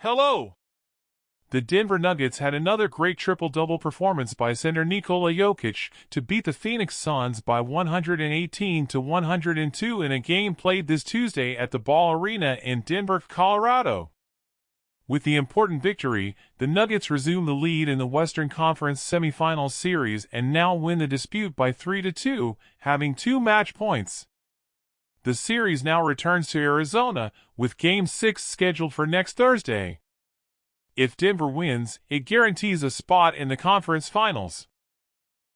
Hello! The Denver Nuggets had another great triple-double performance by center Nikola Jokic to beat the Phoenix Suns by 118-102 in a game played this Tuesday at the Ball Arena in Denver, Colorado. With the important victory, the Nuggets resume the lead in the Western Conference semifinals series and now win the dispute by 3-2, having 2 match points. The series now returns to Arizona, with Game 6 scheduled for next Thursday. If Denver wins, it guarantees a spot in the conference finals.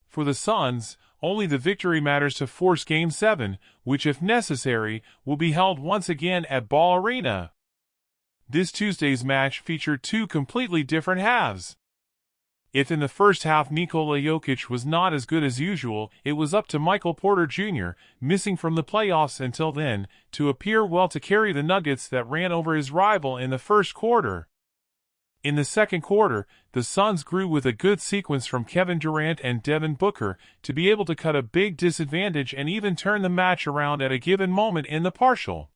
For the Suns, only the victory matters to force Game 7, which if necessary, will be held once again at Ball Arena. This Tuesday's match featured 2 completely different halves. If in the first half Nikola Jokic was not as good as usual, it was up to Michael Porter Jr., missing from the playoffs until then, to appear well to carry the Nuggets that ran over his rival in the first quarter. In the second quarter, the Suns grew with a good sequence from Kevin Durant and Devin Booker to be able to cut a big disadvantage and even turn the match around at a given moment in the partial.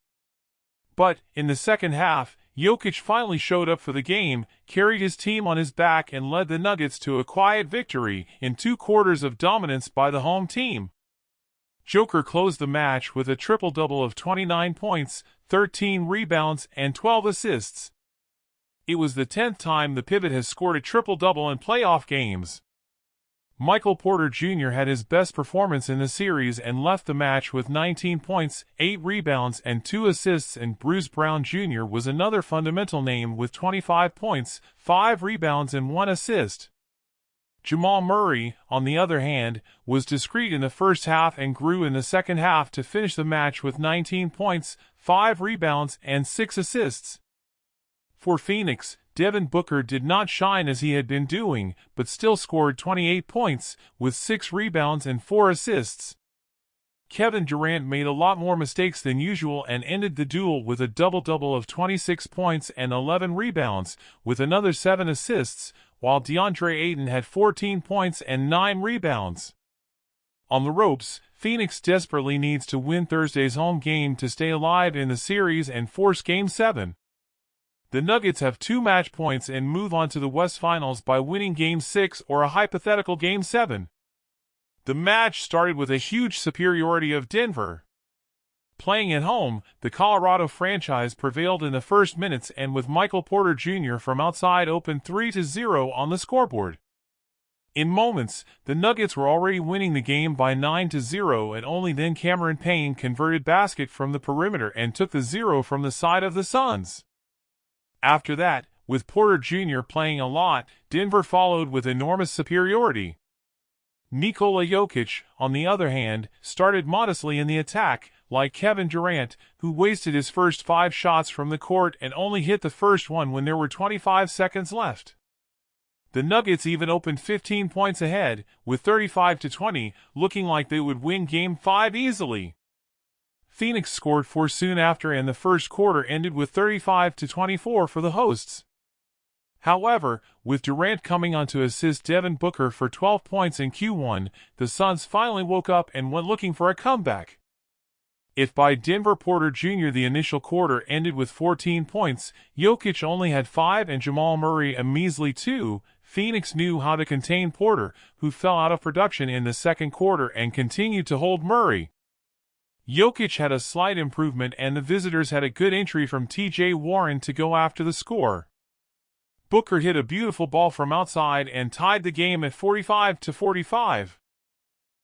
But, in the second half, Jokic finally showed up for the game, carried his team on his back and led the Nuggets to a quiet victory in 2 quarters of dominance by the home team. Joker closed the match with a triple-double of 29 points, 13 rebounds, and 12 assists. It was the 10th time the pivot has scored a triple-double in playoff games. Michael Porter Jr. had his best performance in the series and left the match with 19 points, 8 rebounds, and 2 assists, and Bruce Brown Jr. was another fundamental name with 25 points, 5 rebounds, and 1 assist. Jamal Murray, on the other hand, was discreet in the first half and grew in the second half to finish the match with 19 points, 5 rebounds, and 6 assists. For Phoenix, Devin Booker did not shine as he had been doing, but still scored 28 points, with 6 rebounds and 4 assists. Kevin Durant made a lot more mistakes than usual and ended the duel with a double-double of 26 points and 11 rebounds, with another 7 assists, while DeAndre Ayton had 14 points and 9 rebounds. On the ropes, Phoenix desperately needs to win Thursday's home game to stay alive in the series and force Game 7. The Nuggets have 2 match points and move on to the West Finals by winning Game 6 or a hypothetical Game 7. The match started with a huge superiority of Denver. Playing at home, the Colorado franchise prevailed in the first minutes and with Michael Porter Jr. from outside opened 3-0 on the scoreboard. In moments, the Nuggets were already winning the game by 9-0 and only then Cameron Payne converted basket from the perimeter and took the 0 from the side of the Suns. After that, with Porter Jr. playing a lot, Denver followed with enormous superiority. Nikola Jokic, on the other hand, started modestly in the attack, like Kevin Durant, who wasted his first 5 shots from the court and only hit the first one when there were 25 seconds left. The Nuggets even opened 15 points ahead, with 35-20, looking like they would win Game 5 easily. Phoenix scored 4 soon after and the first quarter ended with 35-24 for the hosts. However, with Durant coming on to assist Devin Booker for 12 points in Q1, the Suns finally woke up and went looking for a comeback. If by Denver Porter Jr. the initial quarter ended with 14 points, Jokic only had 5 and Jamal Murray a measly 2, Phoenix knew how to contain Porter, who fell out of production in the second quarter and continued to hold Murray. Jokic had a slight improvement and the visitors had a good entry from T.J. Warren to go after the score. Booker hit a beautiful ball from outside and tied the game at 45-45.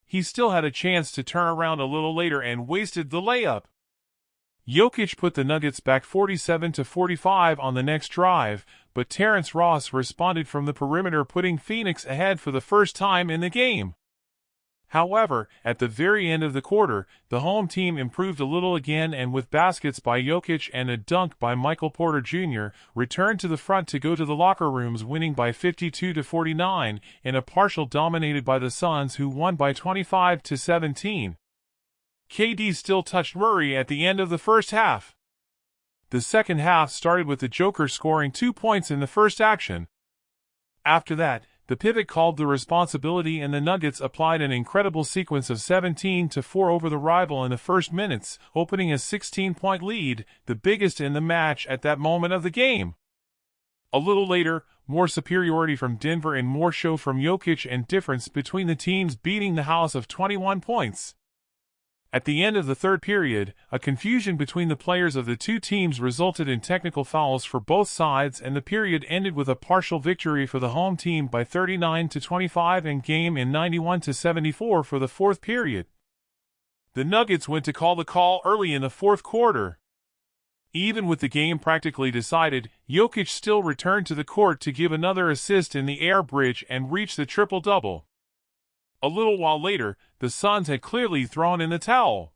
He still had a chance to turn around a little later and wasted the layup. Jokic put the Nuggets back 47-45 on the next drive, but Terrence Ross responded from the perimeter, putting Phoenix ahead for the first time in the game. However, at the very end of the quarter, the home team improved a little again and with baskets by Jokic and a dunk by Michael Porter Jr., returned to the front to go to the locker rooms, winning by 52-49 in a partial dominated by the Suns, who won by 25-17. KD still touched Murray at the end of the first half. The second half started with the Joker scoring 2 points in the first action. After that, the pivot called the responsibility and the Nuggets applied an incredible sequence of 17-4 over the rival in the first minutes, opening a 16-point lead, the biggest in the match at that moment of the game. A little later, more superiority from Denver and more show from Jokic and difference between the teams beating the house of 21 points. At the end of the third period, a confusion between the players of the two teams resulted in technical fouls for both sides, and the period ended with a partial victory for the home team by 39-25 and game in 91-74 for the fourth period. The Nuggets went to call the call early in the fourth quarter. Even with the game practically decided, Jokic still returned to the court to give another assist in the air bridge and reach the triple-double. A little while later, the Suns had clearly thrown in the towel.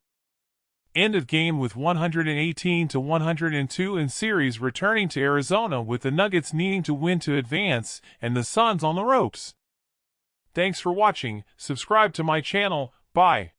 End of game with 118-102 in series returning to Arizona, with the Nuggets needing to win to advance and the Suns on the ropes. Thanks for watching. Subscribe to my channel. Bye.